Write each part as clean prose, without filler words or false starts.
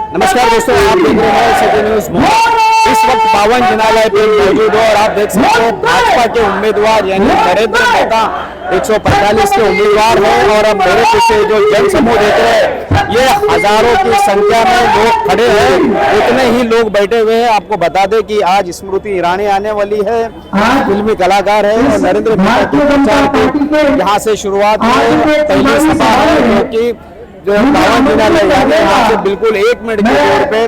नमस्कार दोस्तों, आप देख रहे हैं सिटी न्यूज़ मोड़। इस वक्त पावन जिनालय पे मौजूद हो और आप देख सकते हो भाजपा के उम्मीदवार यानी नरेंद्र मेहता 145 के उम्मीदवार हैं। और अब मेरे पीछे जो जनसमूह देख रहे हैं, ये हजारों की संख्या में लोग खड़े हैं, उतने ही लोग बैठे हुए हैं। आपको बता दें कि आज स्मृति ईरानी आने वाली है, फिल्मी कलाकार है, और नरेंद्र मेहता के प्रचार की यहाँ से शुरुआत है। पहली सभा है जो कि पावन जिनालय यहाँ से बिल्कुल 1 मिनट की दूर पे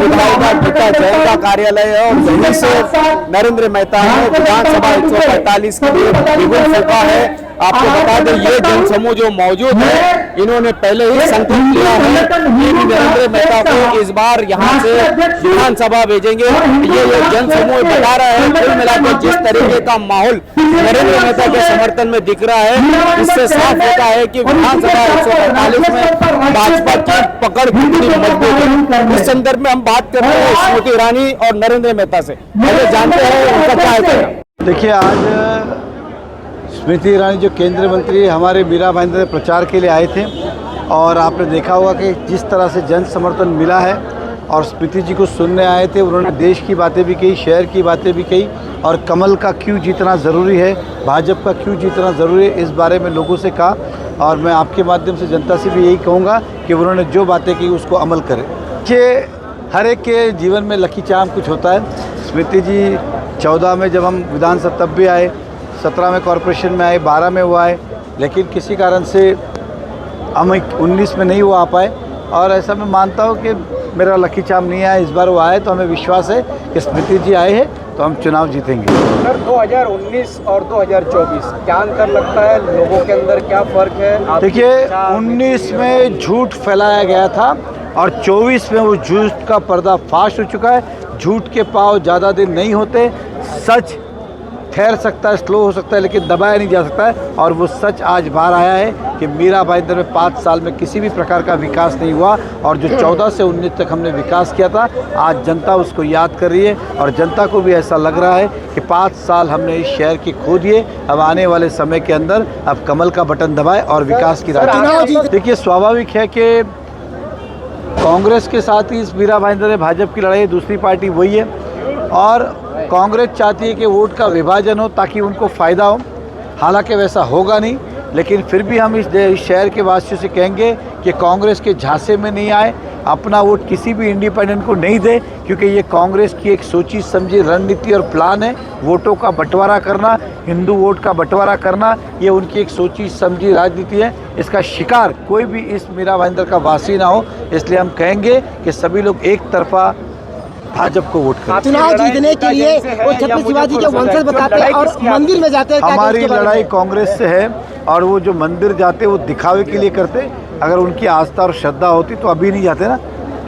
विधायक गीता जैन का कार्यालय है, और यहीं से नरेंद्र मेहता ने विधानसभा 145 के लिए बिगुल फूंका है। आपको बता दें, ये जनसमूह जो मौजूद है, इन्होंने पहले ही संकल्प लिया है कि नरेंद्र मेहता को इस बार यहाँ से विधानसभा भेजेंगे। ये जनसमूह बता रहा है, कुल मिलाकर जिस तरीके का माहौल नरेंद्र मेहता के समर्थन में दिख रहा है, इससे साफ होता है कि विधानसभा 145 में भाजपा की पकड़ कितनी मजबूत है। इस संदर्भ में हम बात कर रहे हैं स्मृति ईरानी और नरेंद्र मेहता से। पहले जानते हैं उनका क्या है। देखिए, आज स्मृति ईरानी जो केंद्रीय मंत्री हमारे मीरा भाईंदर प्रचार के लिए आए थे, और आपने देखा होगा कि जिस तरह से जन समर्थन मिला है, और स्मृति जी को सुनने आए थे। उन्होंने देश की बातें भी कही, शहर की बातें भी कही, और कमल का क्यों जीतना ज़रूरी है, भाजपा का क्यों जीतना ज़रूरी है, इस बारे में लोगों से कहा। और मैं आपके माध्यम से जनता से भी यही कहूँगा कि उन्होंने जो बातें की उसको अमल करें। कि हर एक के जीवन में लकी चार्म कुछ होता है। स्मृति जी 14 में जब हम विधानसभा तब भी आए, 17 में कॉरपोरेशन में आए, 12 में वो आए, लेकिन किसी कारण से हम 19 में नहीं वो आ पाए। और ऐसा मैं मानता हूँ कि मेरा लकी चार्म नहीं आया, इस बार वो आए, तो हमें विश्वास है कि स्मृति जी आए हैं तो हम चुनाव जीतेंगे। सर, 2019 और 2024 क्या अंतर लगता है, लोगों के अंदर क्या फ़र्क है? देखिए, 19 में झूठ फैलाया गया था, और 24 में वो झूठ का पर्दा फाश हो चुका है। झूठ के पाँव ज़्यादा दिन नहीं होते, सच ठहर सकता है, स्लो हो सकता है, लेकिन दबाया नहीं जा सकता है। और वो सच आज बाहर आया है कि मीरा भाईंदर में 5 साल में किसी भी प्रकार का विकास नहीं हुआ, और जो 14 से 19 तक हमने विकास किया था, आज जनता उसको याद कर रही है। और जनता को भी ऐसा लग रहा है कि 5 साल हमने इस शहर की खो दिए, अब आने वाले समय के अंदर अब कमल का बटन दबाए और विकास की राह। देखिए, स्वाभाविक है कि कांग्रेस के साथ ही इस मीरा भाईंदर में भाजपा की लड़ाई, दूसरी पार्टी वही है, और कांग्रेस चाहती है कि वोट का विभाजन हो ताकि उनको फ़ायदा हो। हालांकि वैसा होगा नहीं, लेकिन फिर भी हम इस शहर के वासियों से कहेंगे कि कांग्रेस के झांसे में नहीं आए, अपना वोट किसी भी इंडिपेंडेंट को नहीं दे, क्योंकि ये कांग्रेस की एक सोची समझी रणनीति और प्लान है। वोटों का बंटवारा करना, हिंदू वोट का बंटवारा करना, ये उनकी एक सोची समझी राजनीति है। इसका शिकार कोई भी इस मीरा भाईंदर का वासी ना हो, इसलिए हम कहेंगे कि सभी लोग एक तरफा भाजपा को वोट करें। चुनाव जीतने के लिए वो छत्रपति शिवाजी के वंशज बताते हैं और मंदिर में जाते हैं। हमारी लड़ाई कांग्रेस से है, और वो जो मंदिर जाते वो दिखावे के लिए करते। अगर उनकी आस्था और श्रद्धा होती तो अभी नहीं जाते ना,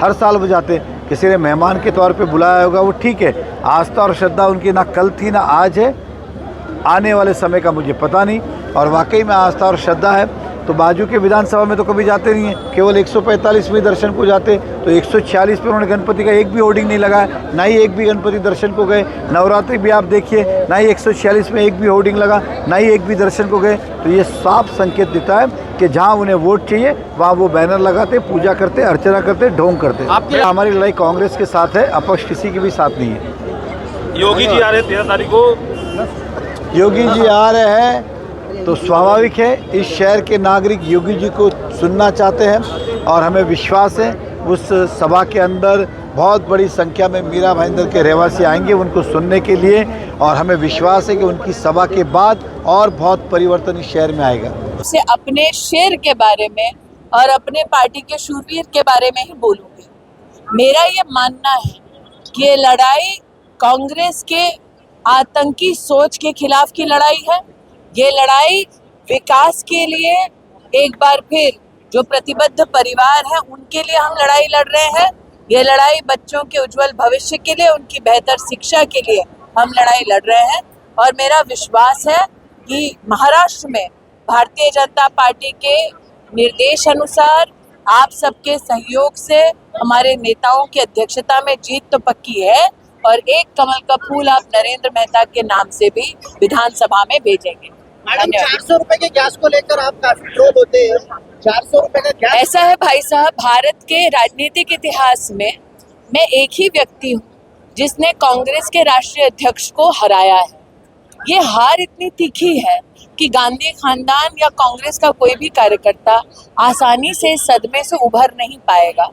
हर साल वो जाते। किसी ने मेहमान के तौर पे बुलाया होगा, वो ठीक है। आस्था और श्रद्धा उनकी ना कल थी ना आज है, आने वाले समय का मुझे पता नहीं। और वाकई में आस्था और श्रद्धा है तो बाजू के विधानसभा में तो कभी जाते नहीं हैं, केवल 145 में दर्शन को जाते। तो 146 पे उन्होंने गणपति का एक भी होर्डिंग नहीं लगाया, ना ही एक भी गणपति दर्शन को गए। नवरात्रि भी आप देखिए, ना ही 146 में एक भी होर्डिंग लगा, ना ही एक भी दर्शन को गए। तो ये साफ संकेत देता है कि जहाँ उन्हें वोट चाहिए वहाँ वो बैनर लगाते, पूजा करते, अर्चना करते, ढोंग करते। हमारी लड़ाई कांग्रेस के साथ है, अपक्ष किसी के भी साथ नहीं है। योगी जी आ रहे 13 तारीख को। योगी जी आ रहे हैं तो स्वाभाविक है, इस शहर के नागरिक योगी जी को सुनना चाहते हैं, और हमें विश्वास है उस सभा के अंदर बहुत बड़ी संख्या में मीरा भाईंदर के रहवासी आएंगे उनको सुनने के लिए। और हमें विश्वास है कि उनकी सभा के बाद और बहुत परिवर्तन इस शहर में आएगा। से अपने शेर के बारे में और अपने पार्टी के शूरवीर के बारे में ही बोलूँगी। मेरा ये मानना है कि ये लड़ाई कांग्रेस के आतंकी सोच के खिलाफ की लड़ाई है। ये लड़ाई विकास के लिए एक बार फिर जो प्रतिबद्ध परिवार है उनके लिए हम लड़ाई लड़ रहे हैं। ये लड़ाई बच्चों के उज्जवल भविष्य के लिए, उनकी बेहतर शिक्षा के लिए हम लड़ाई लड़ रहे हैं। और मेरा विश्वास है कि महाराष्ट्र में भारतीय जनता पार्टी के निर्देश अनुसार आप सबके सहयोग से हमारे नेताओं की अध्यक्षता में जीत तो पक्की है, और एक कमल का फूल आप नरेंद्र मेहता के नाम से भी विधानसभा में भेजेंगे। मैडम, 400 रुपए के गैस को लेकर आप काफी ट्रोल होते हैं, 400 रुपए का क्या ऐसा है भाई साहब, भारत के राजनीतिक इतिहास में मैं एक ही व्यक्ति हूँ जिसने कांग्रेस के राष्ट्रीय अध्यक्ष को हराया है। ये हार इतनी तीखी है कि गांधी खानदान या कांग्रेस का कोई भी कार्यकर्ता आसानी से इस सदमे से उभर नहीं पाएगा।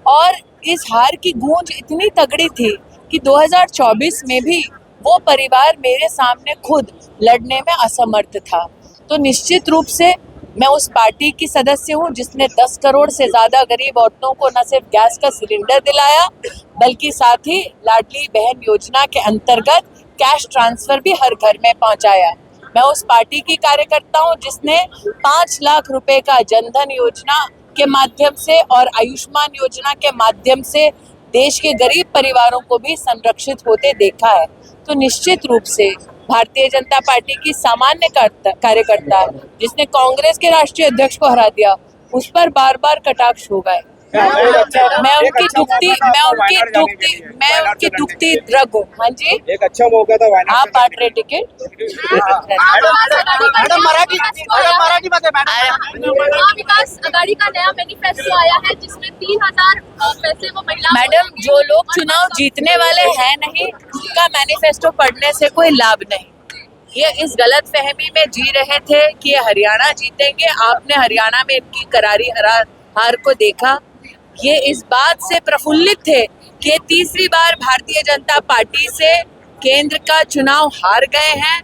और इस हार की गूंज इतनी तगड़ी थी कि 2024 में भी वो परिवार मेरे सामने खुद लड़ने में असमर्थ था। तो निश्चित रूप से मैं उस पार्टी की सदस्य हूँ जिसने 10 करोड़ से ज़्यादा गरीब औरतों को न सिर्फ गैस का सिलेंडर दिलाया, बल्कि साथ ही लाडली बहन योजना के अंतर्गत कैश ट्रांसफर भी हर घर में पहुंचाया। मैं उस पार्टी की कार्यकर्ता हूँ जिसने 5 लाख रुपए का जनधन योजना के माध्यम से और आयुष्मान योजना के माध्यम से देश के गरीब परिवारों को भी संरक्षित होते देखा है। तो निश्चित रूप से भारतीय जनता पार्टी की सामान्य कार्यकर्ता जिसने कांग्रेस के राष्ट्रीय अध्यक्ष को हरा दिया, उस पर बार बार कटाक्ष हो गए। मैं उनकी दुखती द्रग हूँ। हाँ जी, एक अच्छा मौका था वायनाड आप बांट रहे टिकट। मैडम मराठी बात है मैडम। महाविकास आघाड़ी का नया मैनिफेस्टो आया है जिसमें 3000 पैसे वो महिला। मैडम, जो लोग चुनाव जीतने वाले हैं नहीं, उनका मैनिफेस्टो पढ़ने से कोई लाभ नहीं। ये इस गलत फहमी में जी रहे थे कि ये हरियाणा जीतेंगे। आपने हरियाणा में इनकी करारी हार को देखा। ये इस बात से प्रफुल्लित थे कि ये तीसरी बार भारतीय जनता पार्टी से केंद्र का चुनाव हार गए हैं।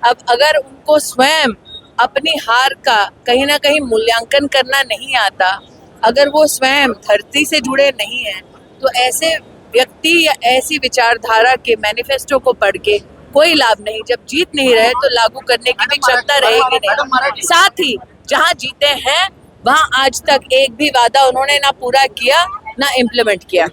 अब अगर उनको स्वयं अपनी हार का कहीं ना कहीं मूल्यांकन करना नहीं आता, अगर वो स्वयं धरती से जुड़े नहीं हैं, तो ऐसे व्यक्ति या ऐसी विचारधारा के मैनिफेस्टो को पढ़ के कोई लाभ नहीं। जब जीत नहीं रहे तो लागू करने की भी क्षमता रहेगी नहीं। साथ ही जहां जीते हैं वहां आज तक एक भी वादा उन्होंने ना पूरा किया ना इम्प्लीमेंट किया।